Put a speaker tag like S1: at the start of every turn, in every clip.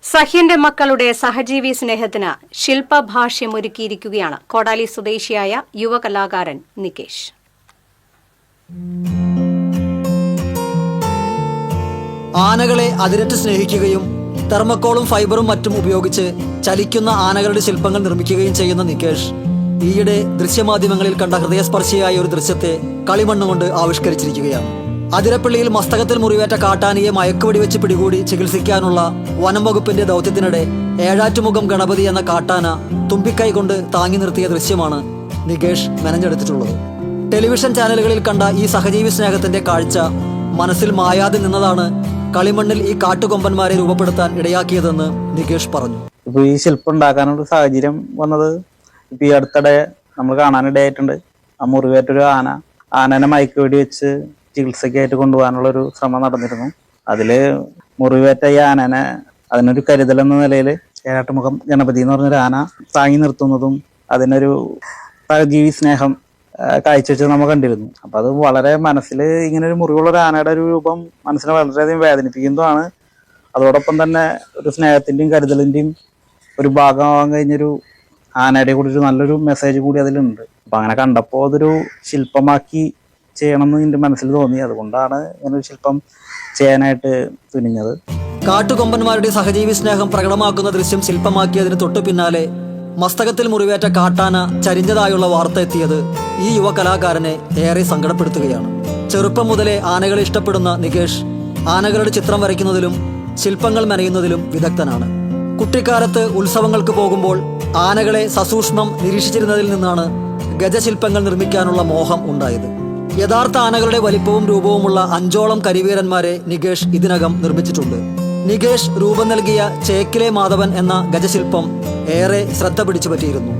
S1: സഹ്യന്റെ മക്കളുടെ സഹജീവി സ്നേഹത്തിന് ശില്പഭാഷ്യമൊരുക്കിയിരിക്കുകയാണ് കോടാലി സ്വദേശിയായ യുവകലാകാരൻ നികേഷ്.
S2: ആനകളെ അതിരറ്റ് സ്നേഹിക്കുകയും തെർമക്കോളും ഫൈബറും മറ്റും ഉപയോഗിച്ച് ചലിക്കുന്ന ആനകളുടെ ശില്പങ്ങൾ നിർമ്മിക്കുകയും ചെയ്യുന്ന നികേഷ് ഈയിടെ ദൃശ്യമാധ്യമങ്ങളിൽ കണ്ട ഹൃദയസ്പർശിയായ ഒരു ദൃശ്യത്തെ കളിമണ്ണുകൊണ്ട് ആവിഷ്കരിച്ചിരിക്കുകയാണ്. അതിരപ്പള്ളിയിൽ മസ്തകത്തിൽ മുറിവേറ്റ കാട്ടാനയെ മയക്കുവെടി വെച്ച് പിടികൂടി ചികിത്സിക്കാനുള്ള വനം വകുപ്പിന്റെ ദൗത്യത്തിനിടെ ഏഴാറ്റുമുഖം ഗണപതി എന്ന കാട്ടാന തുമ്പിക്കൈ കൊണ്ട് താങ്ങി നിർത്തിയ ദൃശ്യമാണ് നികേഷ് മെനഞ്ഞെടുത്തിട്ടുള്ളത്. ടെലിവിഷൻ ചാനലുകളിൽ കണ്ട ഈ സഹജീവി സ്നേഹത്തിന്റെ കാഴ്ച മനസ്സിൽ മായാതെ നിന്നതാണ് കളിമണ്ണിൽ ഈ കാട്ടുകൊമ്പന്മാരെ രൂപപ്പെടുത്താൻ ഇടയാക്കിയതെന്ന് നികേഷ് പറഞ്ഞു.
S3: ഇപ്പൊ ഈ ശില്പം ഉണ്ടാക്കാനുള്ള സാഹചര്യം വന്നത് ഇപ്പൊ ഈ അടുത്തിടെ നമ്മൾ കാണാനിടയായിട്ടുണ്ട്. ആ മുറിവേറ്റൊരു ആനനെ മയക്കുവെടി വെച്ച് ചികിത്സയ്ക്കായിട്ട് കൊണ്ടുപോകാനുള്ള ഒരു ശ്രമം നടന്നിരുന്നു. അതില് മുറിവേറ്റ ഈ ആനനെ അതിനൊരു കരുതൽ എന്ന നിലയിൽ ഏഴാട്ടുമുഖം ഗണപതി എന്ന് പറഞ്ഞൊരു ആന താങ്ങി നിർത്തുന്നതും അതിനൊരു സഹജീവി സ്നേഹം കാഴ്ചവെച്ചത് നമ്മൾ കണ്ടിരുന്നു. അപ്പൊ അത് വളരെ മനസ്സിൽ ഇങ്ങനെ ഒരു മുറിവുള്ള ഒരു ആനയുടെ ഒരു രൂപം മനസ്സിനെ വളരെയധികം വേദനിപ്പിക്കുന്നതാണ്. അതോടൊപ്പം തന്നെ ഒരു സ്നേഹത്തിന്റെയും കരുതലിന്റെയും ഒരു ഭാഗമാവാൻ കഴിഞ്ഞൊരു ആനയുടെ കൂടി ഒരു നല്ലൊരു മെസ്സേജ് കൂടി അതിലുണ്ട്. അപ്പൊ അങ്ങനെ കണ്ടപ്പോൾ അതൊരു ശില്പമാക്കി ചെയ്യണമെന്ന് എൻ്റെ മനസ്സിൽ തോന്നി. അതുകൊണ്ടാണ് ഇങ്ങനെ ഒരു ശില്പം ചെയ്യാനായിട്ട് തുനിഞ്ഞത്.
S2: കാട്ടുകൊമ്പന്മാരുടെ സഹജീവി സ്നേഹം പ്രകടമാക്കുന്ന ദൃശ്യം ശില്പമാക്കിയതിന് തൊട്ടു പിന്നാലെ മസ്തകത്തിൽ മുറിവേറ്റ കാട്ടാന ചരിഞ്ഞതായുള്ള വാർത്ത എത്തിയത് ഈ യുവ കലാകാരനെ ഏറെ സങ്കടപ്പെടുത്തുകയാണ്. ചെറുപ്പം മുതലേ ആനകളെ ഇഷ്ടപ്പെടുന്ന നികേഷ് ആനകളുടെ ചിത്രം വരയ്ക്കുന്നതിലും ശില്പങ്ങൾ മെനയുന്നതിലും വിദഗ്ധനാണ്. കുട്ടിക്കാലത്ത് ഉത്സവങ്ങൾക്ക് പോകുമ്പോൾ ആനകളെ സസൂക്ഷ്മം നിരീക്ഷിച്ചിരുന്നതിൽ നിന്നാണ് ഗജശില്പങ്ങൾ നിർമ്മിക്കാനുള്ള മോഹം ഉണ്ടായത്. യഥാർത്ഥ ആനകളുടെ വലിപ്പവും രൂപവുമുള്ള 5ഓളം കരിവീരന്മാരെ നികേഷ് ഇതിനകം നിർമ്മിച്ചിട്ടുണ്ട്. നികേഷ് രൂപം നൽകിയ ചേക്കിലെ മാധവൻ എന്ന ഗജശില്പം ഏറെ ശ്രദ്ധ പിടിച്ചു പറ്റിയിരുന്നു.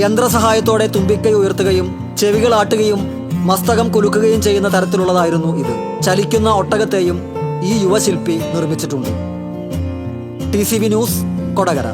S2: യന്ത്രസഹായത്തോടെ തുമ്പിക്കൈ ഉയർത്തുകയും ചെവികൾ ആട്ടുകയും മസ്തകം കുലുക്കുകയും ചെയ്യുന്ന തരത്തിലുള്ളതായിരുന്നു ഇത്. ചലിക്കുന്ന ഒട്ടകത്തെയും ഈ യുവശില്പി നിർമ്മിച്ചിട്ടുണ്ട്. TCV news, Kodakara.